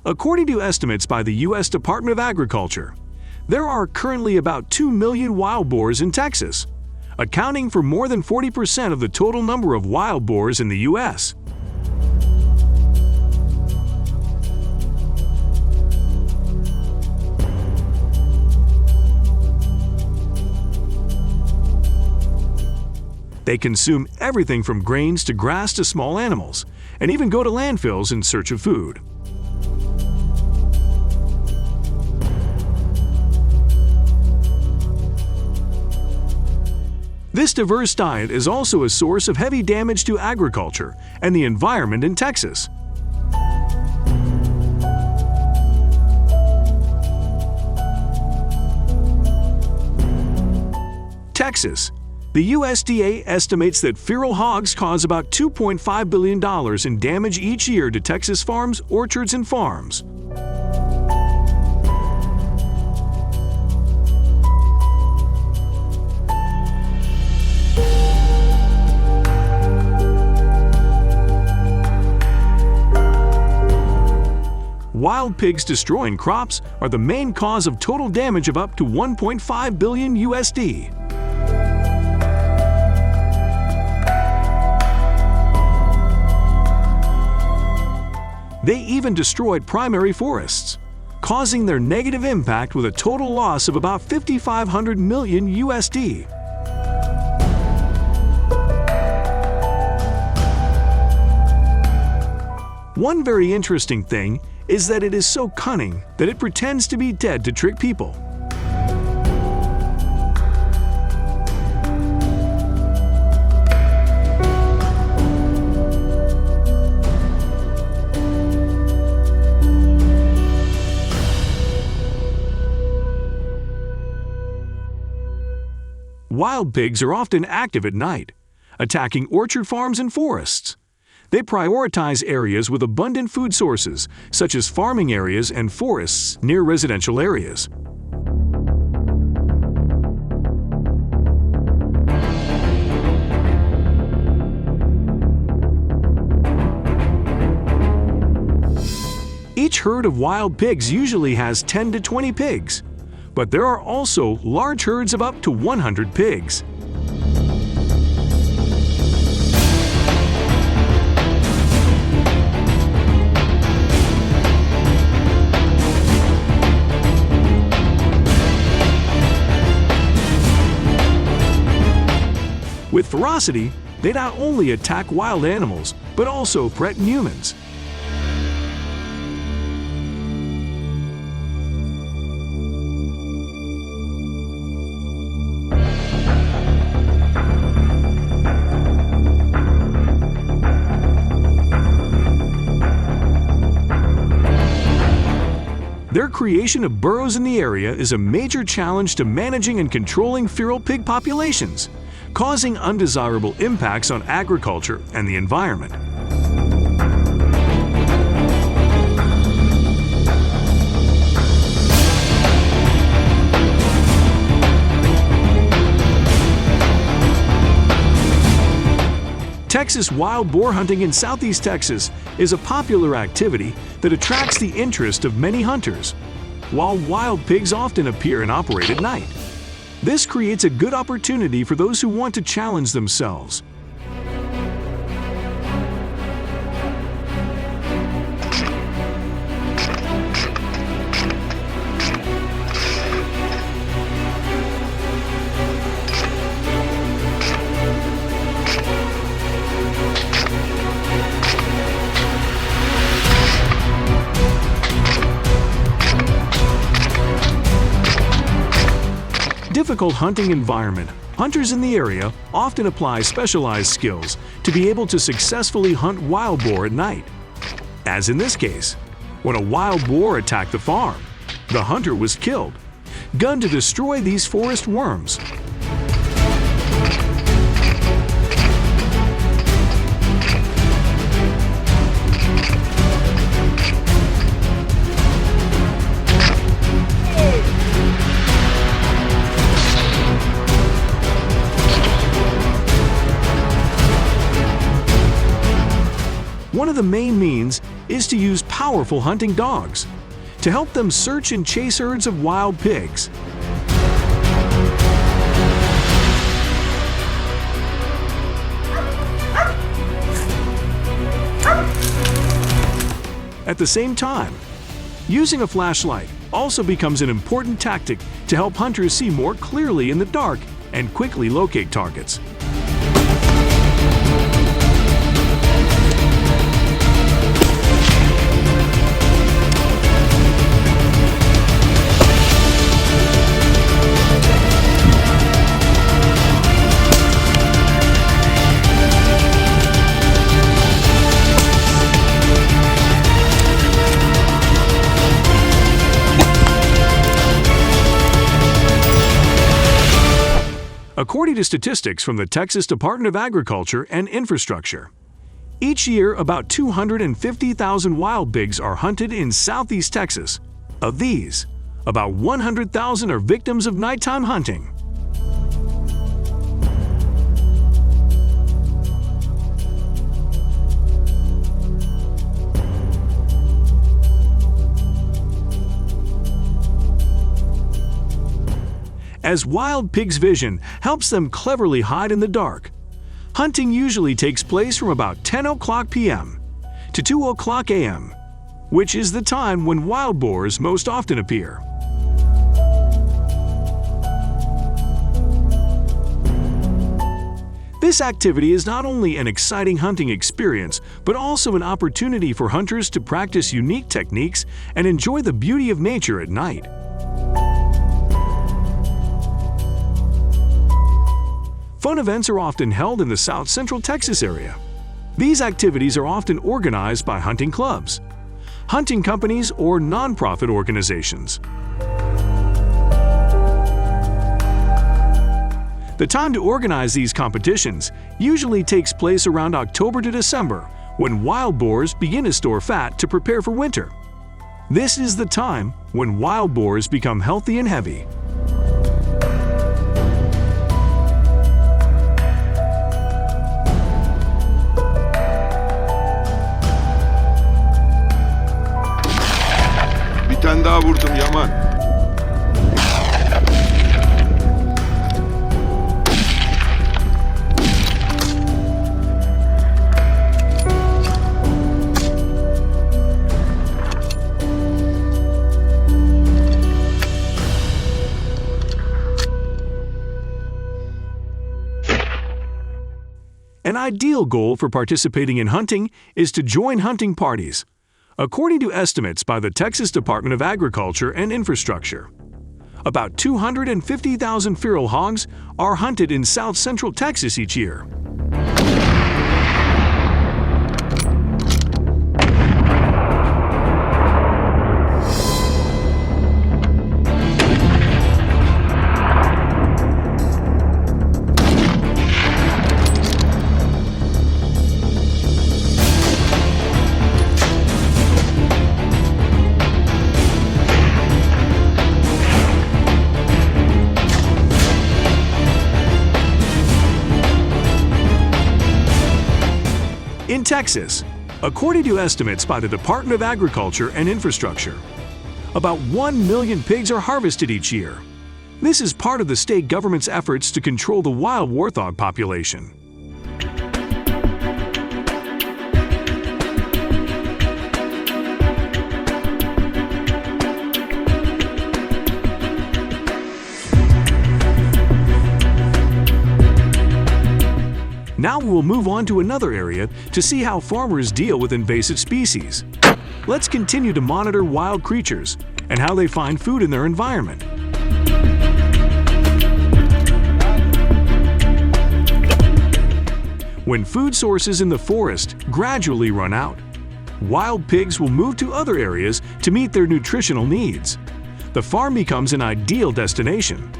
According to estimates by the U.S. Department of Agriculture, there are currently about 2 million wild boars in Texas, accounting for more than 40% of the total number of wild boars in the U.S. They consume everything from grains to grass to small animals, and even go to landfills in search of food. This diverse diet is also a source of heavy damage to agriculture and the environment in Texas. Texas. The USDA estimates that feral hogs cause about $2.5 billion in damage each year to Texas farms, orchards, and farms. Wild pigs destroying crops are the main cause of total damage of up to $1.5 billion USD. They even destroyed primary forests, causing their negative impact with a total loss of about 5,500 million USD. One very interesting thing is that it is so cunning that it pretends to be dead to trick people. Wild pigs are often active at night, attacking orchard farms and forests. They prioritize areas with abundant food sources, such as farming areas and forests near residential areas. Each herd of wild pigs usually has 10 to 20 pigs, but there are also large herds of up to 100 pigs. With ferocity, they not only attack wild animals, but also threaten humans. Their creation of burrows in the area is a major challenge to managing and controlling feral pig populations, causing undesirable impacts on agriculture and the environment. Texas wild boar hunting in southeast Texas is a popular activity that attracts the interest of many hunters, while wild pigs often appear and operate at night. This creates a good opportunity for those who want to challenge themselves. Difficult hunting environment, hunters in the area often apply specialized skills to be able to successfully hunt wild boar at night. As in this case, when a wild boar attacked the farm, the hunter was killed, gunned to destroy these forest worms. One one of the main means is to use powerful hunting dogs to help them search and chase herds of wild pigs. At the same time, using a flashlight also becomes an important tactic to help hunters see more clearly in the dark and quickly locate targets. According to statistics from the Texas Department of Agriculture and Infrastructure, each year about 250,000 wild pigs are hunted in southeast Texas. Of these, about 100,000 are victims of nighttime hunting. As wild pigs' vision helps them cleverly hide in the dark, hunting usually takes place from about 10 o'clock p.m. to 2 o'clock a.m., which is the time when wild boars most often appear. This activity is not only an exciting hunting experience, but also an opportunity for hunters to practice unique techniques and enjoy the beauty of nature at night. Fun events are often held in the South Central Texas area. These activities are often organized by hunting clubs, hunting companies, or nonprofit organizations. The time to organize these competitions usually takes place around October to December, when wild boars begin to store fat to prepare for winter. This is the time when wild boars become healthy and heavy. Bir tane daha vurdum Yaman. An ideal goal for participating in hunting is to join hunting parties. According to estimates by the Texas Department of Agriculture and Infrastructure, about 250,000 feral hogs are hunted in South Central Texas each year. In Texas, according to estimates by the Department of Agriculture and Infrastructure, about 1 million pigs are harvested each year. This is part of the state government's efforts to control the wild warthog population. Now we will move on to another area to see how farmers deal with invasive species. Let's continue to monitor wild creatures and how they find food in their environment. When food sources in the forest gradually run out, wild pigs will move to other areas to meet their nutritional needs. The farm becomes an ideal destination,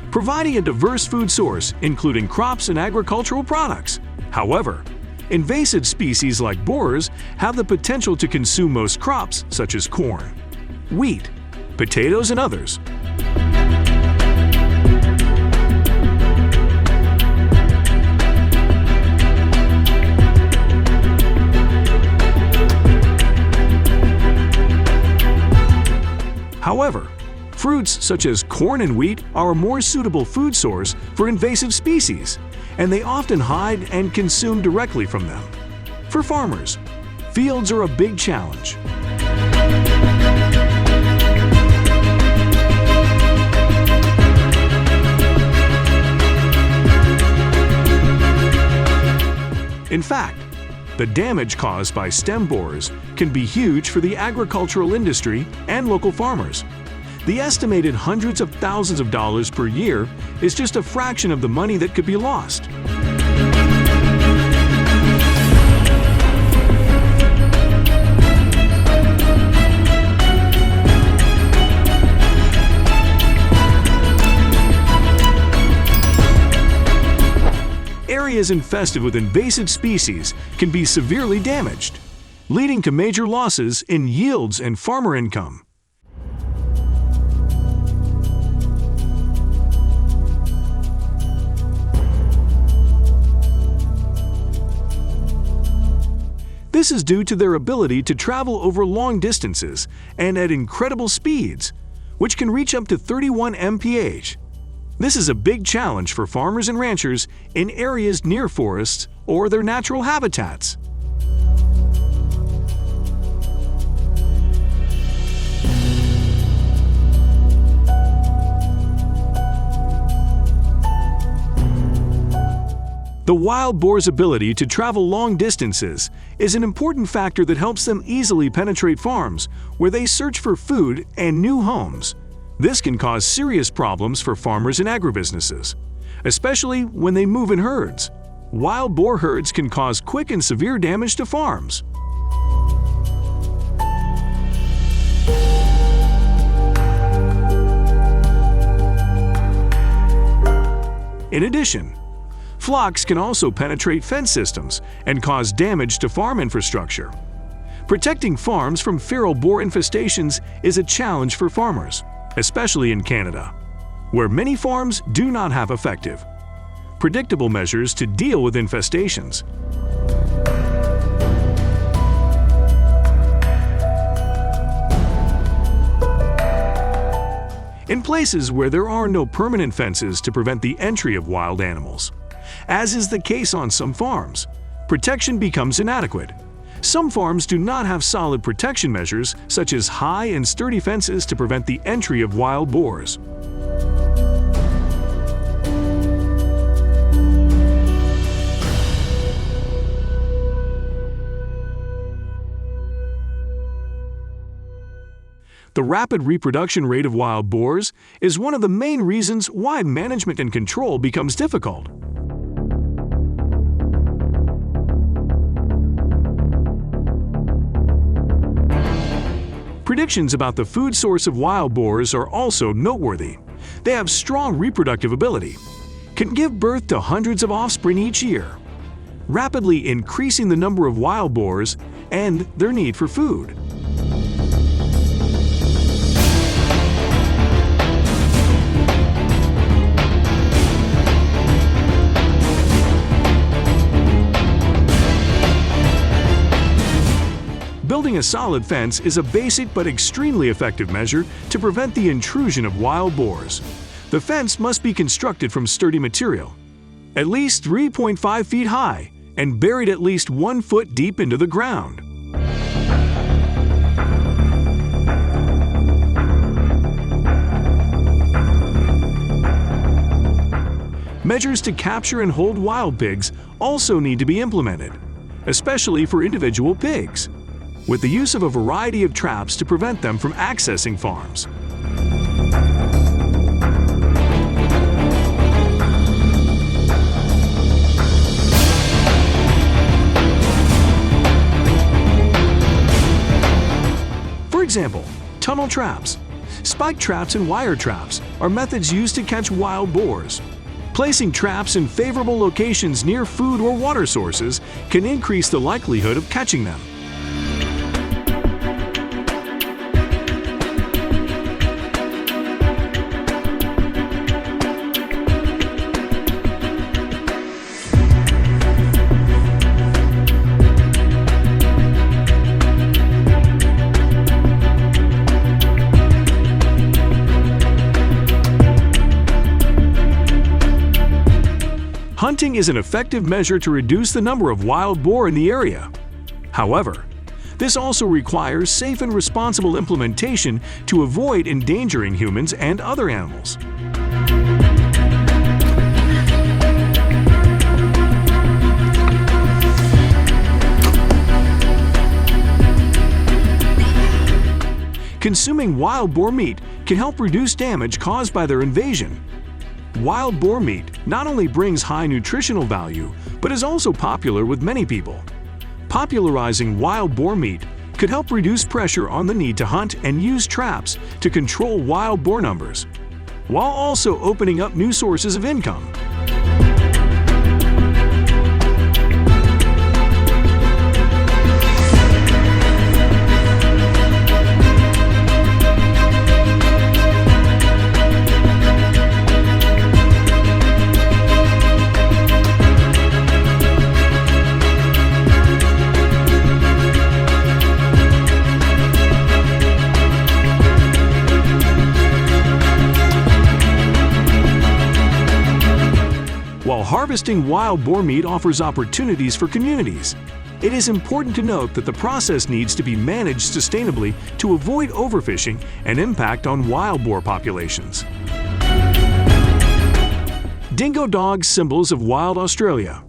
providing a diverse food source, including crops and agricultural products. However, invasive species like boars have the potential to consume most crops such as corn, wheat, potatoes, and others. such as corn and wheat, are a more suitable food source for invasive species, and they often hide and consume directly from them. For farmers, fields are a big challenge. In fact, the damage caused by stem borers can be huge for the agricultural industry and local farmers. The estimated hundreds of thousands of dollars per year is just a fraction of the money that could be lost. Areas infested with invasive species can be severely damaged, leading to major losses in yields and farmer income. This is due to their ability to travel over long distances and at incredible speeds, which can reach up to 31 mph. This is a big challenge for farmers and ranchers in areas near forests or their natural habitats. The wild boar's ability to travel long distances is an important factor that helps them easily penetrate farms where they search for food and new homes. This can cause serious problems for farmers and agribusinesses, especially when they move in herds. Wild boar herds can cause quick and severe damage to farms. In addition, flocks can also penetrate fence systems and cause damage to farm infrastructure. Protecting farms from feral boar infestations is a challenge for farmers, especially in Canada, where many farms do not have effective, predictable measures to deal with infestations. In places where there are no permanent fences to prevent the entry of wild animals, as is the case on some farms, protection becomes inadequate. Some farms do not have solid protection measures such as high and sturdy fences to prevent the entry of wild boars. The rapid reproduction rate of wild boars is one of the main reasons why management and control becomes difficult. Predictions about the food source of wild boars are also noteworthy. They have strong reproductive ability, can give birth to hundreds of offspring each year, rapidly increasing the number of wild boars and their need for food. Building a solid fence is a basic but extremely effective measure to prevent the intrusion of wild boars. The fence must be constructed from sturdy material, at least 3.5 feet high, and buried at least 1 foot deep into the ground. Measures to capture and hold wild pigs also need to be implemented, especially for individual pigs, with the use of a variety of traps to prevent them from accessing farms. For example, tunnel traps, spike traps, and wire traps are methods used to catch wild boars. Placing traps in favorable locations near food or water sources can increase the likelihood of catching them. Hunting is an effective measure to reduce the number of wild boar in the area. However, this also requires safe and responsible implementation to avoid endangering humans and other animals. Consuming wild boar meat can help reduce damage caused by their invasion. Wild boar meat not only brings high nutritional value, but is also popular with many people. Popularizing wild boar meat could help reduce pressure on the need to hunt and use traps to control wild boar numbers, while also opening up new sources of income. While harvesting wild boar meat offers opportunities for communities, it is important to note that the process needs to be managed sustainably to avoid overfishing and impact on wild boar populations. Dingo dogs, symbols of wild Australia,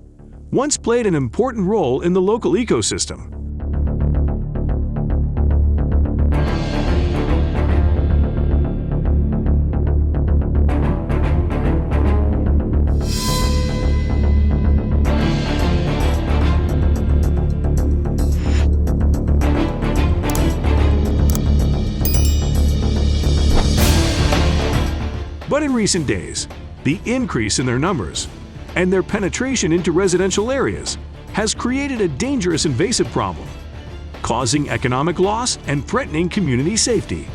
once played an important role in the local ecosystem. But in recent days, the increase in their numbers and their penetration into residential areas has created a dangerous invasive problem, causing economic loss and threatening community safety.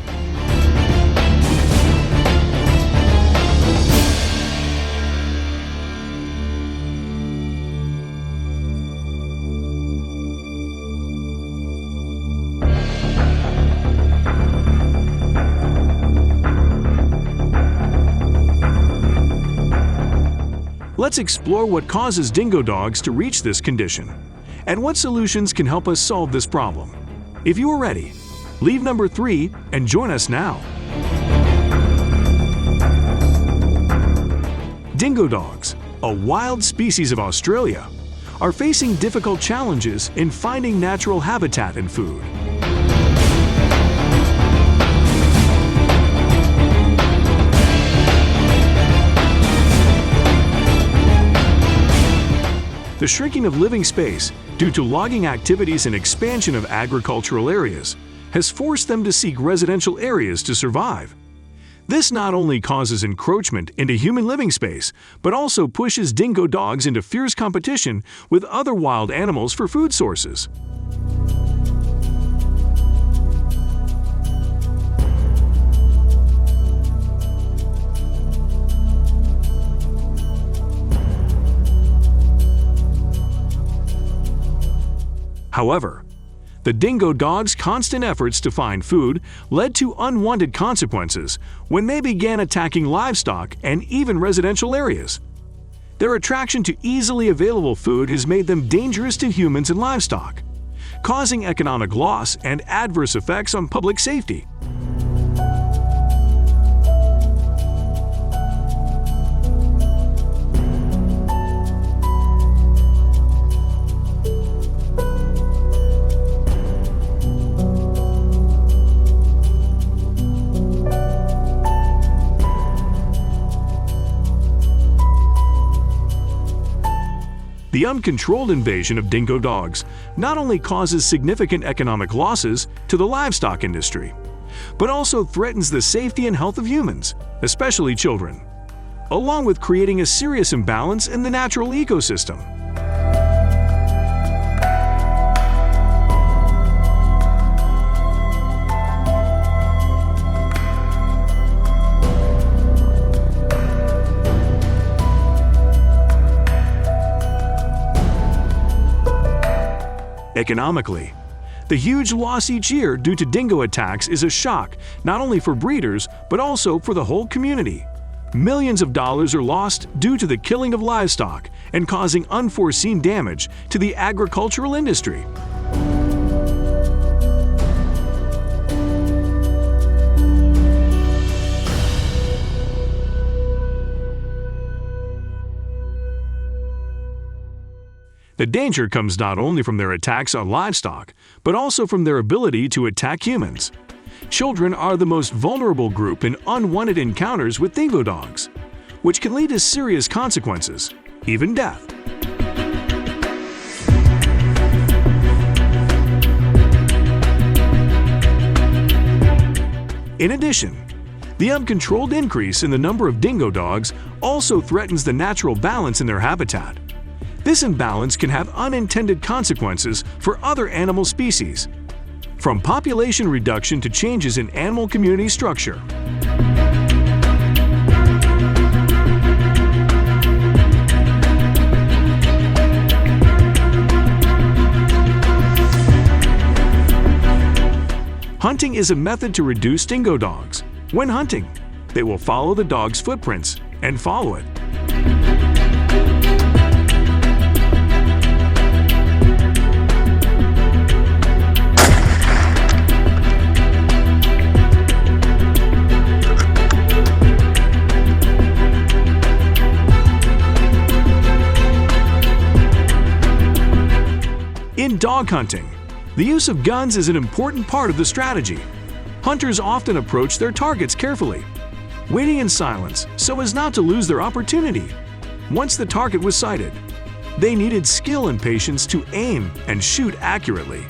Let's explore what causes dingo dogs to reach this condition and what solutions can help us solve this problem. If you are ready, leave number 3 and join us now. Dingo dogs, a wild species of Australia, are facing difficult challenges in finding natural habitat and food. The shrinking of living space due to logging activities and expansion of agricultural areas has forced them to seek residential areas to survive. This not only causes encroachment into human living space, but also pushes dingo dogs into fierce competition with other wild animals for food sources. However, the dingo dogs' constant efforts to find food led to unwanted consequences when they began attacking livestock and even residential areas. Their attraction to easily available food has made them dangerous to humans and livestock, causing economic loss and adverse effects on public safety. The uncontrolled invasion of dingo dogs not only causes significant economic losses to the livestock industry, but also threatens the safety and health of humans, especially children, along with creating a serious imbalance in the natural ecosystem. Economically, the huge loss each year due to dingo attacks is a shock not only for breeders but also for the whole community, Millions of dollars are lost due to the killing of livestock and causing unforeseen damage to the agricultural industry. The danger comes not only from their attacks on livestock, but also from their ability to attack humans. Children are the most vulnerable group in unwanted encounters with dingo dogs, which can lead to serious consequences, even death. In addition, the uncontrolled increase in the number of dingo dogs also threatens the natural balance in their habitat. This imbalance can have unintended consequences for other animal species, from population reduction to changes in animal community structure. Hunting is a method to reduce dingo dogs. When hunting, they will follow the dog's footprints and follow it. In dog hunting, the use of guns is an important part of the strategy. Hunters often approach their targets carefully, waiting in silence so as not to lose their opportunity. Once the target was sighted, they needed skill and patience to aim and shoot accurately.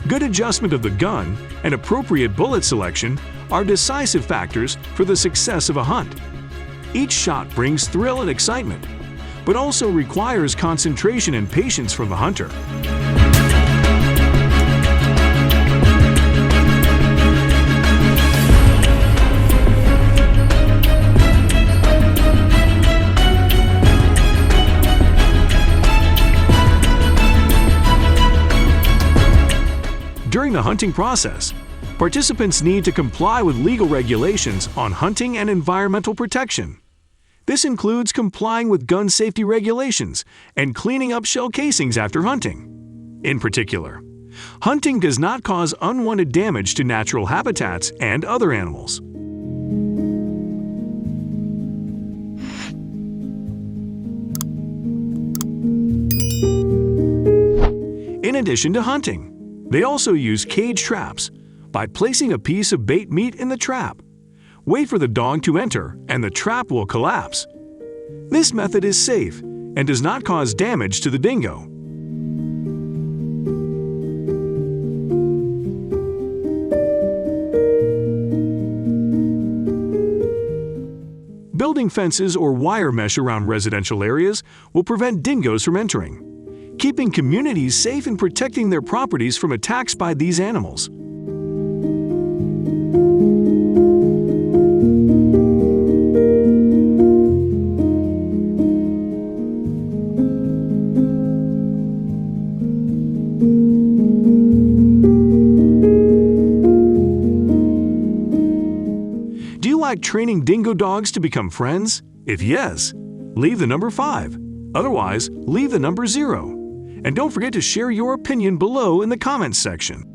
Good adjustment of the gun and appropriate bullet selection are decisive factors for the success of a hunt. Each shot brings thrill and excitement, but also requires concentration and patience from the hunter. During the hunting process, participants need to comply with legal regulations on hunting and environmental protection. This includes complying with gun safety regulations and cleaning up shell casings after hunting. In particular, hunting does not cause unwanted damage to natural habitats and other animals. In addition to hunting, they also use cage traps by placing a piece of bait meat in the trap. Wait for the dog to enter and the trap will collapse. This method is safe and does not cause damage to the dingo. Building fences or wire mesh around residential areas will prevent dingoes from entering, keeping communities safe and protecting their properties from attacks by these animals. Do you like training dingo dogs to become friends? If yes, leave the number 5. Otherwise, leave the number 0. And don't forget to share your opinion below in the comments section.